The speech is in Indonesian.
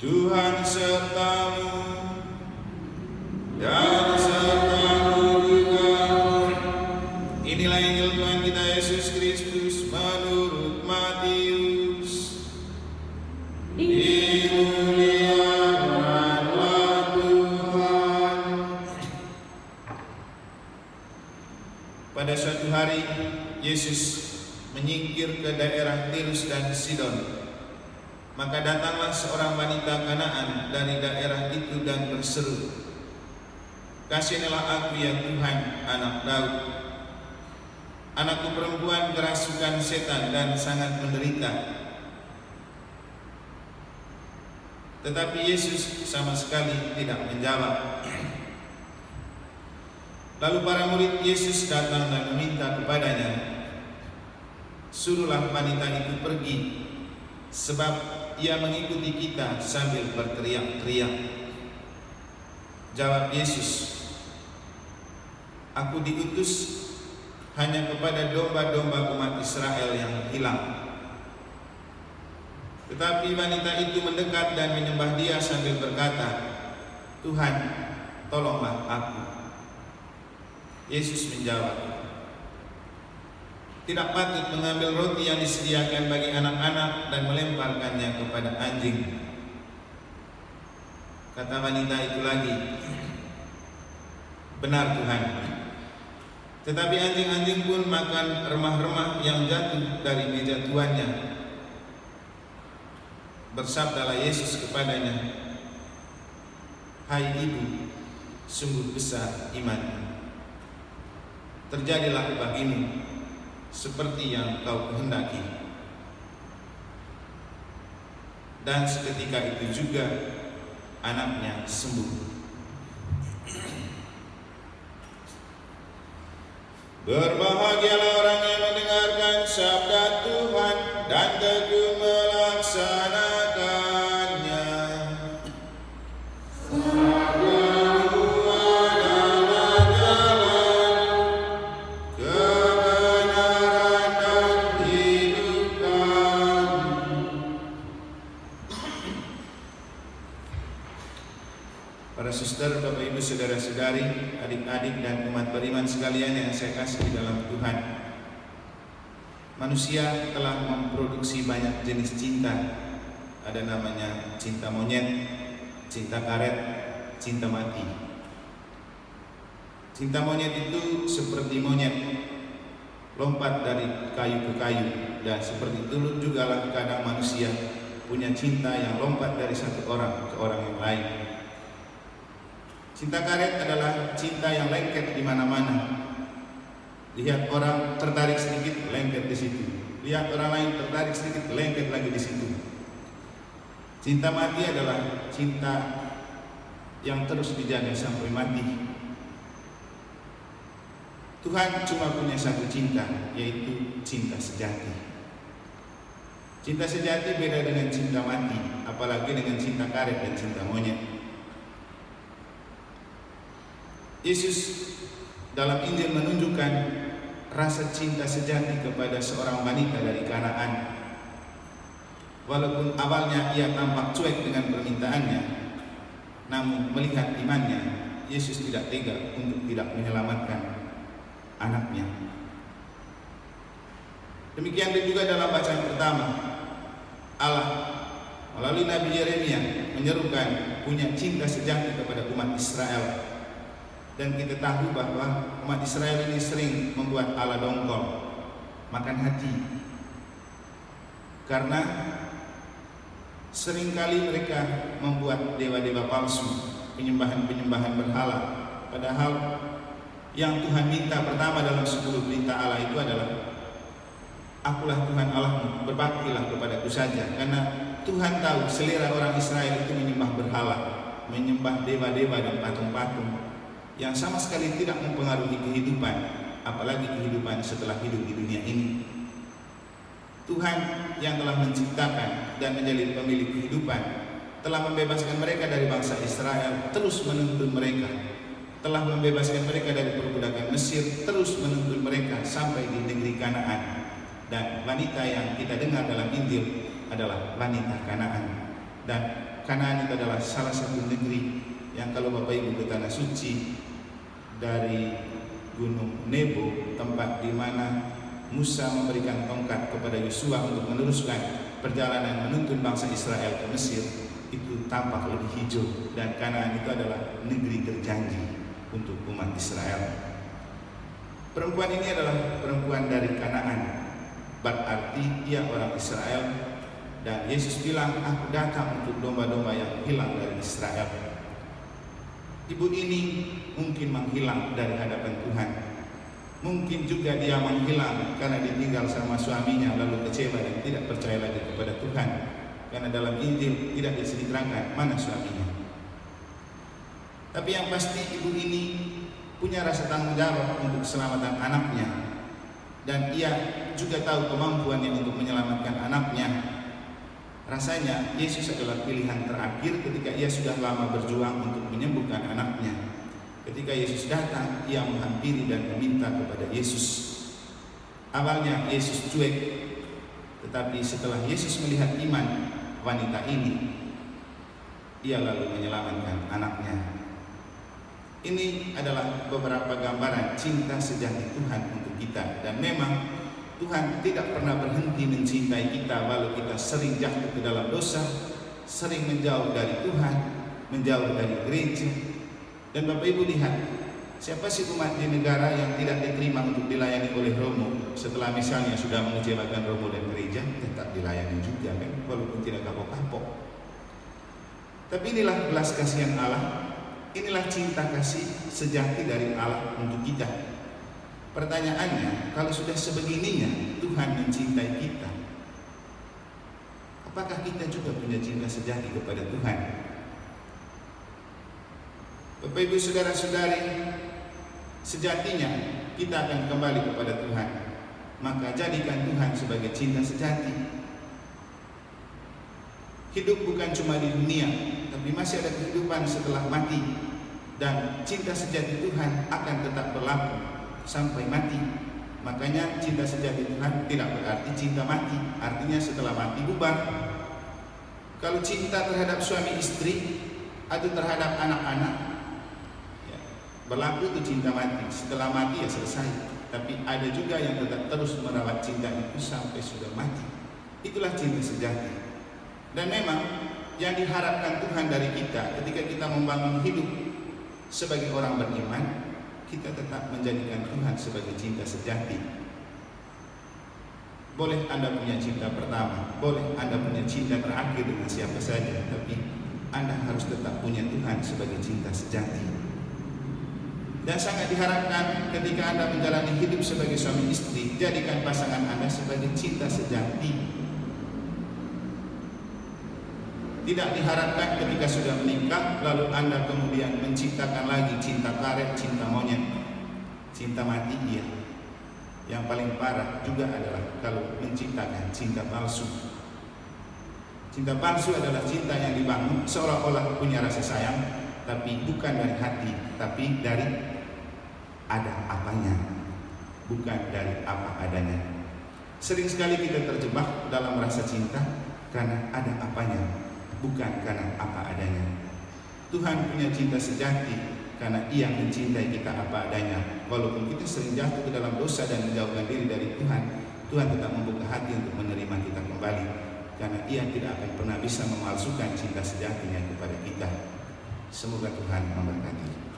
Tuhan sertamu dan sertamu juga. Inilah Injil Tuhan kita Yesus Kristus menurut Matius. Dimuliakanlah Tuhan. Pada suatu hari Yesus menyingkir ke daerah Tirus dan Sidon. Maka datanglah seorang wanita Kanaan dari daerah itu dan berseru, "Kasihilah aku ya Tuhan, anak Daud. Anakku perempuan kerasukan setan dan sangat menderita." Tetapi Yesus sama sekali tidak menjawab. Lalu para murid Yesus datang dan meminta kepadanya, "Suruhlah wanita itu pergi, sebab ia mengikuti kita sambil berteriak-teriak." Jawab Yesus, "Aku diutus hanya kepada domba-domba umat Israel yang hilang." Tetapi wanita itu mendekat dan menyembah Dia sambil berkata, "Tuhan, tolonglah aku." Yesus menjawab, "Tidak patut mengambil roti yang disediakan bagi anak-anak dan melemparkannya kepada anjing." Kata wanita itu lagi, "Benar Tuhan, tetapi anjing-anjing pun makan remah-remah yang jatuh dari meja tuannya." Bersabdalah Yesus kepadanya, "Hai ibu, sungguh besar iman-Mu. Terjadilah bagimu seperti yang kau kehendaki." Dan seketika itu juga anaknya sembuh. Berbahagialah orang yang mendengarkan sabda Tuhan dan tekun melaksanakannya. Para suster, Bapak Ibu, saudara-saudari, adik-adik dan umat beriman sekalian yang saya kasih di dalam Tuhan. Manusia telah memproduksi banyak jenis cinta. Ada namanya cinta monyet, cinta karet, cinta mati. Cinta monyet itu seperti monyet, lompat dari kayu ke kayu. Dan seperti itu juga lah kadang manusia punya cinta yang lompat dari satu orang ke orang yang lain. Cinta karet adalah cinta yang lengket di mana-mana. Lihat orang tertarik sedikit, lengket di situ. Lihat orang lain tertarik sedikit, lengket lagi di situ. Cinta mati adalah cinta yang terus dijaga sampai mati. Tuhan cuma punya satu cinta, yaitu cinta sejati. Cinta sejati beda dengan cinta mati, apalagi dengan cinta karet dan cinta monyet. Yesus dalam Injil menunjukkan rasa cinta sejati kepada seorang wanita dari Kanaan. Walaupun awalnya ia tampak cuek dengan permintaannya, namun melihat imannya, Yesus tidak tega untuk tidak menyelamatkan anaknya. Demikian juga dalam bacaan pertama, Allah melalui Nabi Yeremia menyerukan punya cinta sejati kepada umat Israel. Dan kita tahu bahwa umat Israel ini sering membuat Allah dongkol, makan hati, karena seringkali mereka membuat dewa-dewa palsu, penyembahan-penyembahan berhala. Padahal yang Tuhan minta pertama dalam 10 perintah Allah itu adalah, "Akulah Tuhan Allahmu, berbaktilah kepadaku saja." Karena Tuhan tahu selera orang Israel itu menyembah berhala, menyembah dewa-dewa dan patung-patung yang sama sekali tidak mempengaruhi kehidupan, apalagi kehidupan setelah hidup di dunia ini. Tuhan yang telah menciptakan dan menjadi pemilik kehidupan telah membebaskan mereka dari bangsa Israel, terus menuntun mereka. Telah membebaskan mereka dari perbudakan Mesir, terus menuntun mereka sampai di negeri Kanaan. Dan wanita yang kita dengar dalam Injil adalah wanita Kanaan. Dan Kanaan itu adalah salah satu negeri yang kalau Bapak Ibu ke Tanah Suci dari Gunung Nebo, tempat di mana Musa memberikan tongkat kepada Yosua untuk meneruskan perjalanan menuntun bangsa Israel ke Mesir, itu tampak lebih hijau, dan Kanaan itu adalah negeri terjanji untuk umat Israel. Perempuan ini adalah perempuan dari Kanaan, berarti ia orang Israel, dan Yesus bilang, aku datang untuk domba-domba yang hilang dari Israel. Ibu ini mungkin menghilang dari hadapan Tuhan. Mungkin juga dia menghilang karena ditinggal sama suaminya lalu kecewa dan tidak percaya lagi kepada Tuhan. Karena dalam Injil tidak diceritakan mana suaminya. Tapi yang pasti ibu ini punya rasa tanggung jawab untuk keselamatan anaknya. Dan ia juga tahu kemampuannya untuk menyelamatkan anaknya. Rasanya Yesus adalah pilihan terakhir ketika ia sudah lama berjuang untuk menyembuhkan anaknya. Ketika Yesus datang, ia menghampiri dan meminta kepada Yesus. Awalnya Yesus cuek, tetapi setelah Yesus melihat iman wanita ini, ia lalu menyelamatkan anaknya. Ini adalah beberapa gambaran cinta sejati Tuhan untuk kita. Dan memang Tuhan tidak pernah berhenti mencintai kita walau kita sering jatuh ke dalam dosa, sering menjauh dari Tuhan, menjauh dari gereja. Dan Bapak Ibu lihat, siapa sih umat di negara yang tidak diterima untuk dilayani oleh Romo? Setelah misalnya sudah mengecewakan Romo dan gereja, tetap dilayani juga kan, walaupun tidak kapok-kapok. Tapi inilah belas kasihan Allah, inilah cinta kasih sejati dari Allah untuk kita. Pertanyaannya, kalau sudah sebegininya Tuhan mencintai kita, apakah kita juga punya cinta sejati kepada Tuhan? Bapak Ibu saudara-saudari, sejatinya kita akan kembali kepada Tuhan. Maka jadikan Tuhan sebagai cinta sejati. Hidup bukan cuma di dunia, tapi masih ada kehidupan setelah mati. Dan cinta sejati Tuhan akan tetap berlaku sampai mati. Makanya cinta sejati Tuhan tidak berarti cinta mati. Artinya setelah mati bubar. Kalau cinta terhadap suami istri atau terhadap anak-anak, ya, berlaku itu cinta mati. Setelah mati ya selesai. Tapi ada juga yang tetap terus merawat cinta itu sampai sudah mati. Itulah cinta sejati. Dan memang yang diharapkan Tuhan dari kita ketika kita membangun hidup sebagai orang beriman, kita tetap menjadikan Tuhan sebagai cinta sejati. Boleh Anda punya cinta pertama, boleh Anda punya cinta terakhir dengan siapa saja, tapi Anda harus tetap punya Tuhan sebagai cinta sejati. Dan sangat diharapkan ketika Anda menjalani hidup sebagai suami istri, jadikan pasangan Anda sebagai cinta sejati. Tidak diharapkan ketika sudah menikah lalu Anda kemudian menciptakan lagi cinta karet, cinta monyet, cinta mati. Iya. Yang paling parah juga adalah kalau menciptakan cinta palsu. Cinta palsu adalah cinta yang dibangun seolah-olah punya rasa sayang, tapi bukan dari hati, tapi dari ada apanya, bukan dari apa adanya. Sering sekali kita terjebak dalam rasa cinta karena ada apanya, bukan karena apa adanya. Tuhan punya cinta sejati karena Ia mencintai kita apa adanya. Walaupun kita sering jatuh ke dalam dosa dan menjauhkan diri dari Tuhan, Tuhan tetap membuka hati untuk menerima kita kembali. Karena Ia tidak akan pernah bisa memalsukan cinta sejatinya kepada kita. Semoga Tuhan memberkati.